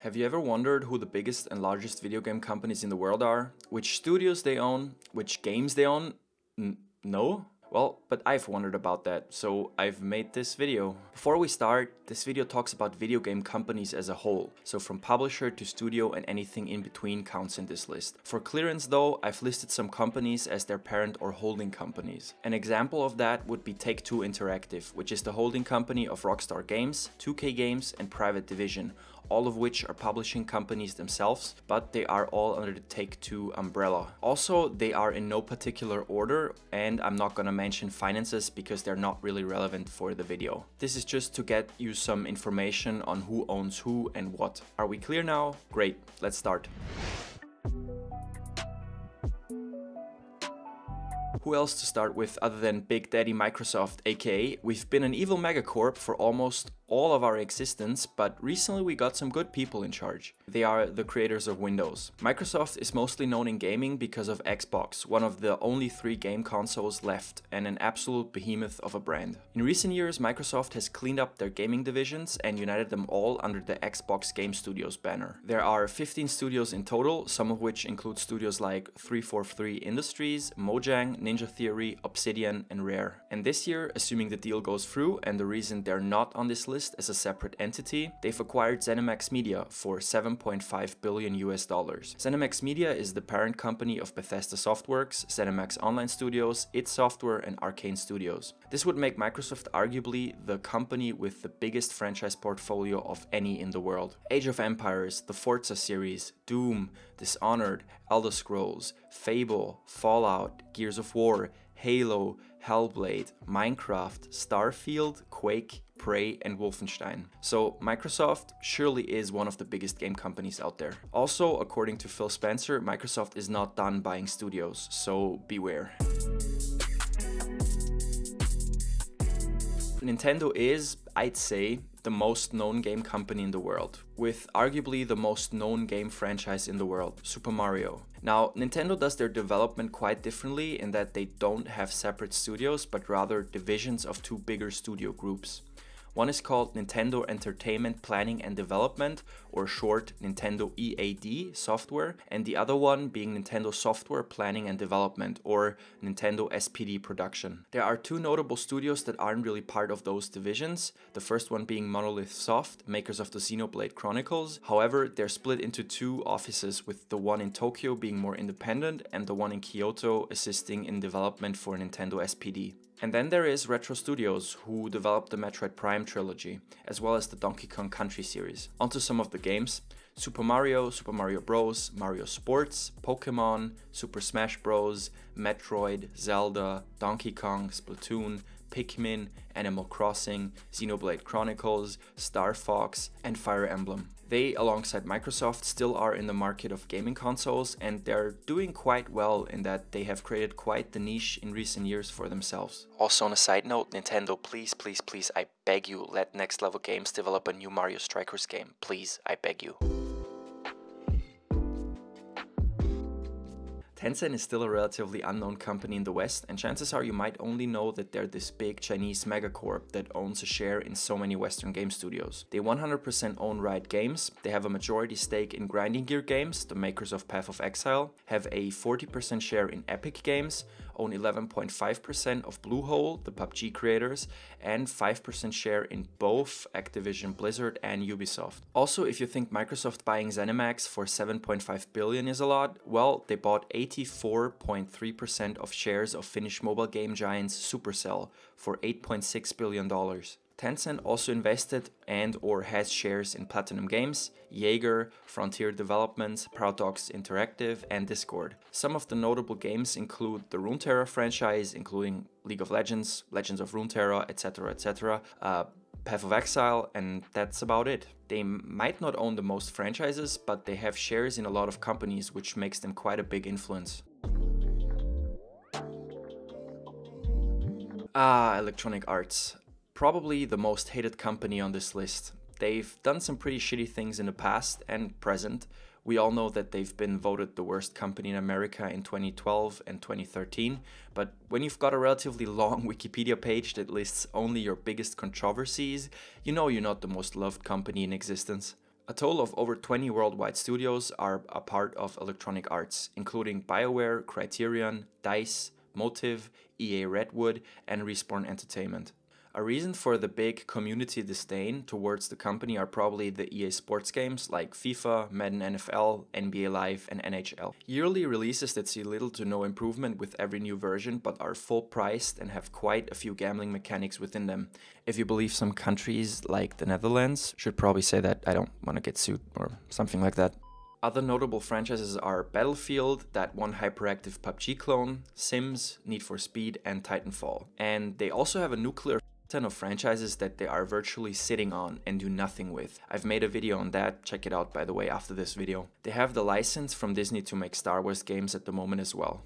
Have you ever wondered who the biggest and largest video game companies in the world are? Which studios they own? Which games they own? No? Well, but I've wondered about that, so I've made this video. Before we start, this video talks about video game companies as a whole, so from publisher to studio and anything in between counts in this list. For clearance though, I've listed some companies as their parent or holding companies. An example of that would be Take-Two Interactive, which is the holding company of Rockstar Games, 2K Games and Private Division, all of which are publishing companies themselves, but they are all under the Take-Two umbrella. Also, they are in no particular order, and I'm not gonna mention finances because they're not really relevant for the video. This is just to get you some information on who owns who and what. Are we clear now? Great, let's start. Who else to start with other than Big Daddy Microsoft, aka we've been an evil megacorp for almost all of our existence, but recently we got some good people in charge. They are the creators of Windows. Microsoft is mostly known in gaming because of Xbox, one of the only 3 game consoles left and an absolute behemoth of a brand. In recent years, Microsoft has cleaned up their gaming divisions and united them all under the Xbox Game Studios banner. There are 15 studios in total, some of which include studios like 343 Industries, Mojang, Ninja Theory, Obsidian and Rare. And this year, assuming the deal goes through and the reason they're not on this list as a separate entity, they've acquired ZeniMax Media for $7.5 billion US. ZeniMax Media is the parent company of Bethesda Softworks, ZeniMax Online Studios, id Software and Arcane Studios. This would make Microsoft arguably the company with the biggest franchise portfolio of any in the world. Age of Empires, the Forza series, Doom, Dishonored, Elder Scrolls, Fable, Fallout, Gears of War, Halo, Hellblade, Minecraft, Starfield, Quake, Prey and Wolfenstein. So Microsoft surely is one of the biggest game companies out there. Also, according to Phil Spencer, Microsoft is not done buying studios, so beware. Nintendo is, I'd say, the most known game company in the world, with arguably the most known game franchise in the world, Super Mario. Now, Nintendo does their development quite differently in that they don't have separate studios, but rather divisions of 2 bigger studio groups. One is called Nintendo Entertainment Planning and Development, or short Nintendo EAD software, and the other one being Nintendo Software Planning and Development, or Nintendo SPD Production. There are 2 notable studios that aren't really part of those divisions, the first one being Monolith Soft, makers of the Xenoblade Chronicles. However, they're split into 2 offices, with the one in Tokyo being more independent and the one in Kyoto assisting in development for Nintendo SPD. And then there is Retro Studios, who developed the Metroid Prime trilogy, as well as the Donkey Kong Country series. Onto some of the games: Super Mario, Super Mario Bros., Mario Sports, Pokemon, Super Smash Bros., Metroid, Zelda, Donkey Kong, Splatoon, Pikmin, Animal Crossing, Xenoblade Chronicles, Star Fox, and Fire Emblem. They, alongside Microsoft, still are in the market of gaming consoles, and they're doing quite well in that they have created quite the niche in recent years for themselves. Also on a side note, Nintendo, please, I beg you, let Next Level Games develop a new Mario Strikers game. Please, I beg you. Tencent is still a relatively unknown company in the West, and chances are you might only know that they're this big Chinese megacorp that owns a share in so many Western game studios. They 100% own Riot Games, they have a majority stake in Grinding Gear Games, the makers of Path of Exile, have a 40% share in Epic Games, own 11.5% of Bluehole, the PUBG creators, and 5% share in both Activision Blizzard and Ubisoft. Also, if you think Microsoft buying ZeniMax for $7.5 billion is a lot, well, they bought 84.3% of shares of Finnish mobile game giants Supercell for $8.6 billion. Tencent also invested and/or has shares in Platinum Games, Jaeger, Frontier Developments, Paradox Interactive, and Discord. Some of the notable games include the Runeterra franchise, including League of Legends, Legends of Runeterra, etc., Path of Exile, and that's about it. They might not own the most franchises, but they have shares in a lot of companies, which makes them quite a big influence. Electronic Arts. Probably the most hated company on this list. They've done some pretty shitty things in the past and present. We all know that they've been voted the worst company in America in 2012 and 2013, but when you've got a relatively long Wikipedia page that lists only your biggest controversies, you know you're not the most loved company in existence. A total of over 20 worldwide studios are a part of Electronic Arts, including BioWare, Criterion, DICE, Motive, EA Redwood, and Respawn Entertainment. A reason for the big community disdain towards the company are probably the EA Sports games like FIFA, Madden NFL, NBA Live, and NHL. Yearly releases that see little to no improvement with every new version but are full priced and have quite a few gambling mechanics within them. If you believe some countries like the Netherlands, should probably say that I don't want to get sued or something like that. Other notable franchises are Battlefield, that one hyperactive PUBG clone, Sims, Need for Speed, and Titanfall. And they also have a nuclear ton of franchises that they are virtually sitting on and do nothing with. I've made a video on that, check it out by the way after this video. They have the license from Disney to make Star Wars games at the moment as well.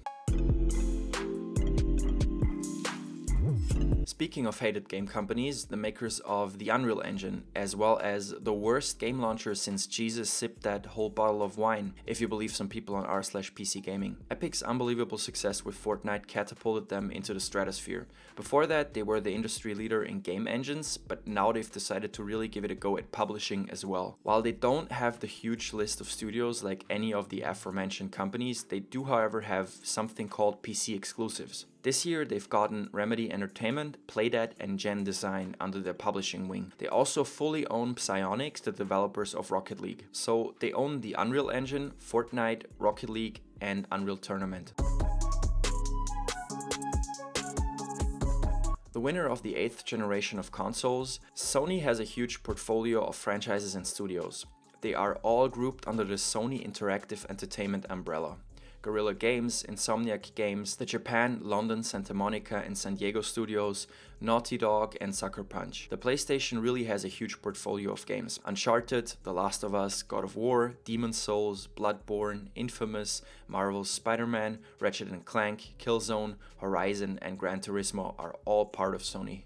Speaking of hated game companies, the makers of the Unreal Engine, as well as the worst game launcher since Jesus sipped that whole bottle of wine, if you believe some people on r/PC gaming. Epic's unbelievable success with Fortnite catapulted them into the stratosphere. Before that, they were the industry leader in game engines, but now they've decided to really give it a go at publishing as well. While they don't have the huge list of studios like any of the aforementioned companies, they do however have something called PC exclusives. This year they've gotten Remedy Entertainment, Playdead, and Gen Design under their publishing wing. They also fully own Psyonix, the developers of Rocket League. So they own the Unreal Engine, Fortnite, Rocket League, and Unreal Tournament. The winner of the 8th generation of consoles, Sony has a huge portfolio of franchises and studios. They are all grouped under the Sony Interactive Entertainment umbrella. Guerrilla Games, Insomniac Games, the Japan, London, Santa Monica, and San Diego studios, Naughty Dog, and Sucker Punch. The PlayStation really has a huge portfolio of games. Uncharted, The Last of Us, God of War, Demon's Souls, Bloodborne, Infamous, Marvel's Spider-Man, Ratchet & Clank, Killzone, Horizon, and Gran Turismo are all part of Sony.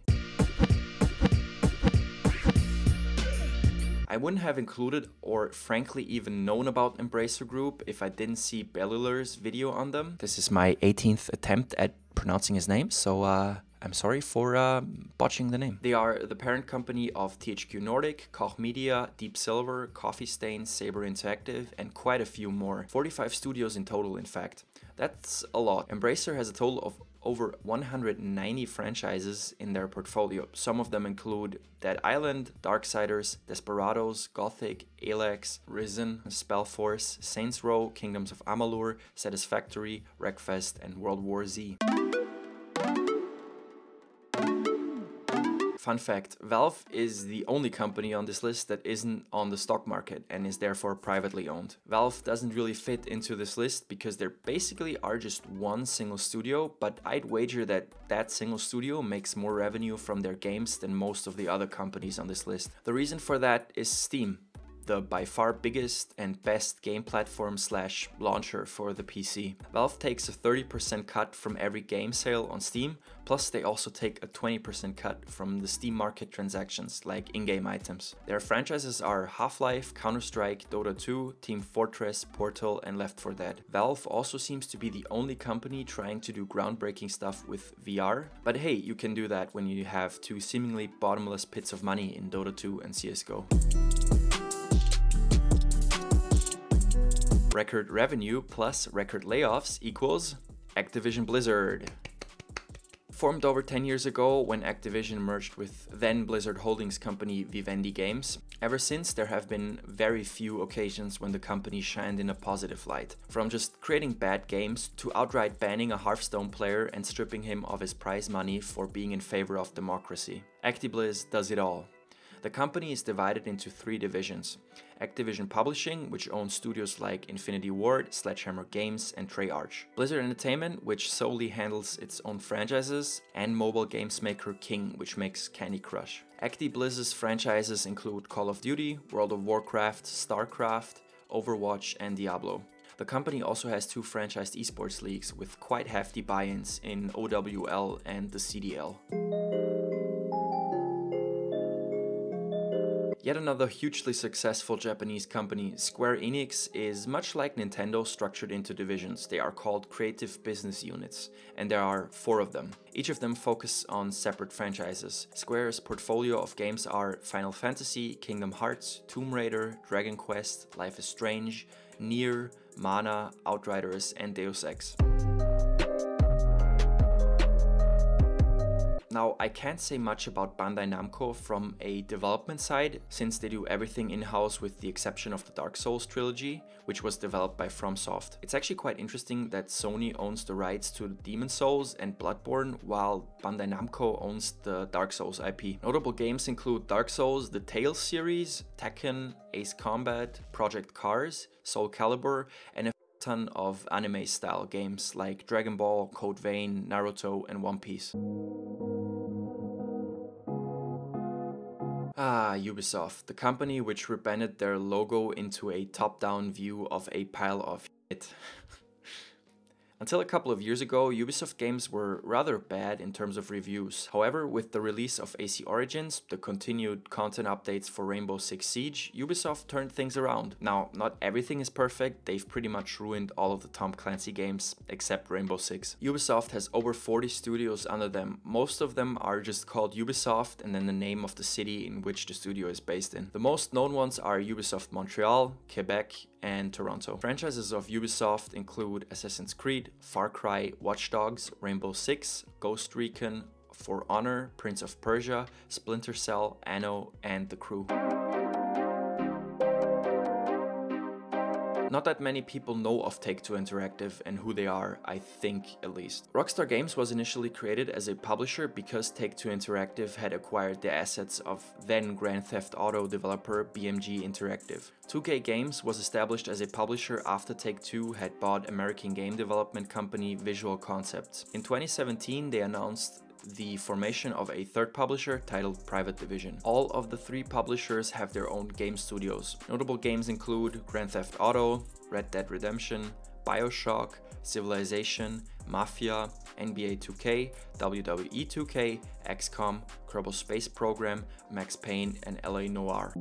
I wouldn't have included or frankly even known about Embracer Group if I didn't see Bellular's video on them. This is my 18th attempt at pronouncing his name, so I'm sorry for botching the name. They are the parent company of THQ Nordic, Koch Media, Deep Silver, Coffee Stain, Saber Interactive, and quite a few more. 45 studios in total, in fact. That's a lot. Embracer has a total of over 190 franchises in their portfolio. Some of them include Dead Island, Darksiders, Desperados, Gothic, Alex, Risen, Spellforce, Saints Row, Kingdoms of Amalur, Satisfactory, Wreckfest, and World War Z. Fun fact, Valve is the only company on this list that isn't on the stock market and is therefore privately owned. Valve doesn't really fit into this list because they basically are just one single studio, but I'd wager that that single studio makes more revenue from their games than most of the other companies on this list. The reason for that is Steam, the by far biggest and best game platform / launcher for the PC. Valve takes a 30% cut from every game sale on Steam, plus they also take a 20% cut from the Steam market transactions like in-game items. Their franchises are Half-Life, Counter-Strike, Dota 2, Team Fortress, Portal, and Left 4 Dead. Valve also seems to be the only company trying to do groundbreaking stuff with VR, but hey, you can do that when you have two seemingly bottomless pits of money in Dota 2 and CSGO. Record revenue plus record layoffs equals Activision Blizzard. Formed over 10 years ago when Activision merged with then Blizzard Holdings company Vivendi Games. Ever since, there have been very few occasions when the company shined in a positive light. From just creating bad games to outright banning a Hearthstone player and stripping him of his prize money for being in favor of democracy. ActiBliz does it all. The company is divided into 3 divisions. Activision Publishing, which owns studios like Infinity Ward, Sledgehammer Games, and Treyarch. Blizzard Entertainment, which solely handles its own franchises, and mobile games maker King, which makes Candy Crush. ActiBliz's franchises include Call of Duty, World of Warcraft, StarCraft, Overwatch, and Diablo. The company also has 2 franchised esports leagues with quite hefty buy-ins in OWL and the CDL. Yet another hugely successful Japanese company, Square Enix, is much like Nintendo structured into divisions. They are called creative business units, and there are 4 of them. Each of them focus on separate franchises. Square's portfolio of games are Final Fantasy, Kingdom Hearts, Tomb Raider, Dragon Quest, Life is Strange, Nier, Mana, Outriders, and Deus Ex. Now, I can't say much about Bandai Namco from a development side, since they do everything in-house with the exception of the Dark Souls trilogy, which was developed by FromSoft. It's actually quite interesting that Sony owns the rights to Demon's Souls and Bloodborne, while Bandai Namco owns the Dark Souls IP. Notable games include Dark Souls, the Tales series, Tekken, Ace Combat, Project Cars, Soul Calibur, and a ton of anime-style games like Dragon Ball, Code Vein, Naruto, and One Piece. Ubisoft, the company which rebranded their logo into a top-down view of a pile of shit. Until a couple of years ago, Ubisoft games were rather bad in terms of reviews. However, with the release of AC Origins, the continued content updates for Rainbow Six Siege, Ubisoft turned things around. Now, not everything is perfect, they've pretty much ruined all of the Tom Clancy games, except Rainbow Six. Ubisoft has over 40 studios under them. Most of them are just called Ubisoft and then the name of the city in which the studio is based in. The most known ones are Ubisoft Montreal, Quebec, and Toronto. Franchises of Ubisoft include Assassin's Creed, Far Cry, Watch Dogs, Rainbow Six, Ghost Recon, For Honor, Prince of Persia, Splinter Cell, Anno, and The Crew. Not that many people know of Take-Two Interactive and who they are, I think at least. Rockstar Games was initially created as a publisher because Take-Two Interactive had acquired the assets of then Grand Theft Auto developer BMG Interactive. 2K Games was established as a publisher after Take-Two had bought American game development company Visual Concepts. In 2017, they announced the formation of a third publisher titled Private Division. All of the 3 publishers have their own game studios. Notable games include Grand Theft Auto, Red Dead Redemption, BioShock, Civilization, Mafia, NBA 2K, WWE 2K, XCOM, Kerbal Space Program, Max Payne, and LA Noire.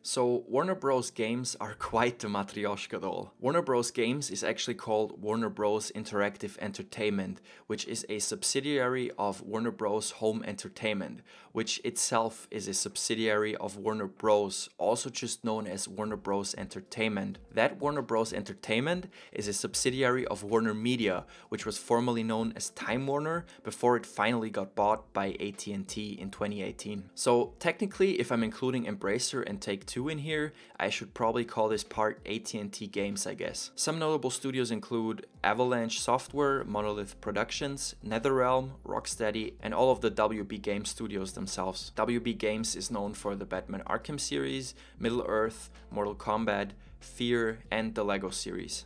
So Warner Bros. Games are quite the matryoshka doll. Warner Bros. Games is actually called Warner Bros. Interactive Entertainment, which is a subsidiary of Warner Bros. Home Entertainment, which itself is a subsidiary of Warner Bros., also just known as Warner Bros. Entertainment. That Warner Bros. Entertainment is a subsidiary of Warner Media, which was formerly known as Time Warner before it finally got bought by AT&T in 2018. So technically, if I'm including Embracer and Take-Two in here, I should probably call this part AT&T Games, I guess. Some notable studios include Avalanche Software, Monolith Productions, NetherRealm, Rocksteady, and all of the WB Games studios themselves. WB Games is known for the Batman Arkham series, Middle-earth, Mortal Kombat, Fear, and the LEGO series.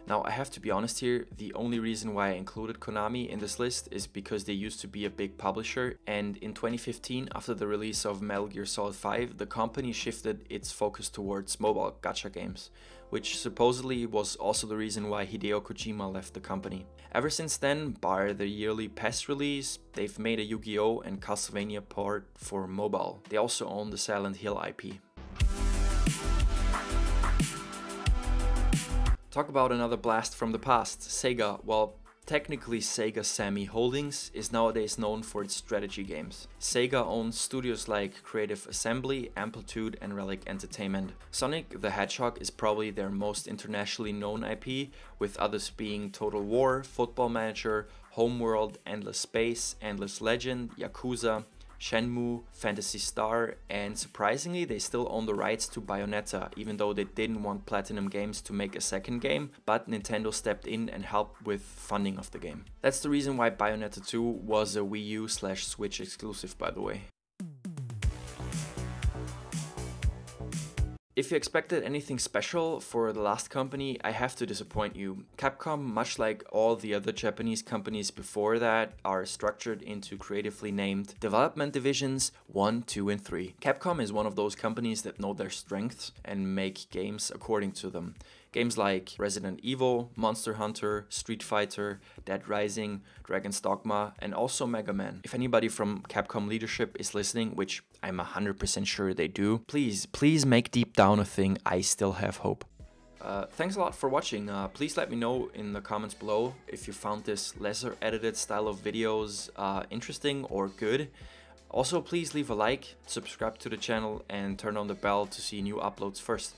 Now, I have to be honest here, the only reason why I included Konami in this list is because they used to be a big publisher, and in 2015, after the release of Metal Gear Solid 5, the company shifted its focus towards mobile gacha games, which supposedly was also the reason why Hideo Kojima left the company. Ever since then, bar the yearly PES release, they've made a Yu-Gi-Oh! And Castlevania port for mobile. They also own the Silent Hill IP. Talk about another blast from the past. Sega. Well, technically Sega Sammy Holdings is nowadays known for its strategy games. Sega owns studios like Creative Assembly, Amplitude, and Relic Entertainment. Sonic the Hedgehog is probably their most internationally known IP, with others being Total War, Football Manager, Homeworld, Endless Space, Endless Legend, Yakuza, Shenmue, Phantasy Star, and surprisingly they still own the rights to Bayonetta, even though they didn't want Platinum Games to make a second game, but Nintendo stepped in and helped with funding of the game. That's the reason why Bayonetta 2 was a Wii U/Switch exclusive, by the way. If you expected anything special for the last company, I have to disappoint you. Capcom, much like all the other Japanese companies before that, are structured into creatively named development divisions 1, 2, and 3. Capcom is one of those companies that know their strengths and make games according to them. Games like Resident Evil, Monster Hunter, Street Fighter, Dead Rising, Dragon's Dogma, and also Mega Man. If anybody from Capcom leadership is listening, which I'm 100% sure they do, please make Deep Down a thing. I still have hope. Thanks a lot for watching. Please let me know in the comments below if you found this lesser edited style of videos interesting or good. Also, please leave a like, subscribe to the channel, and turn on the bell to see new uploads first.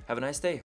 Have a nice day.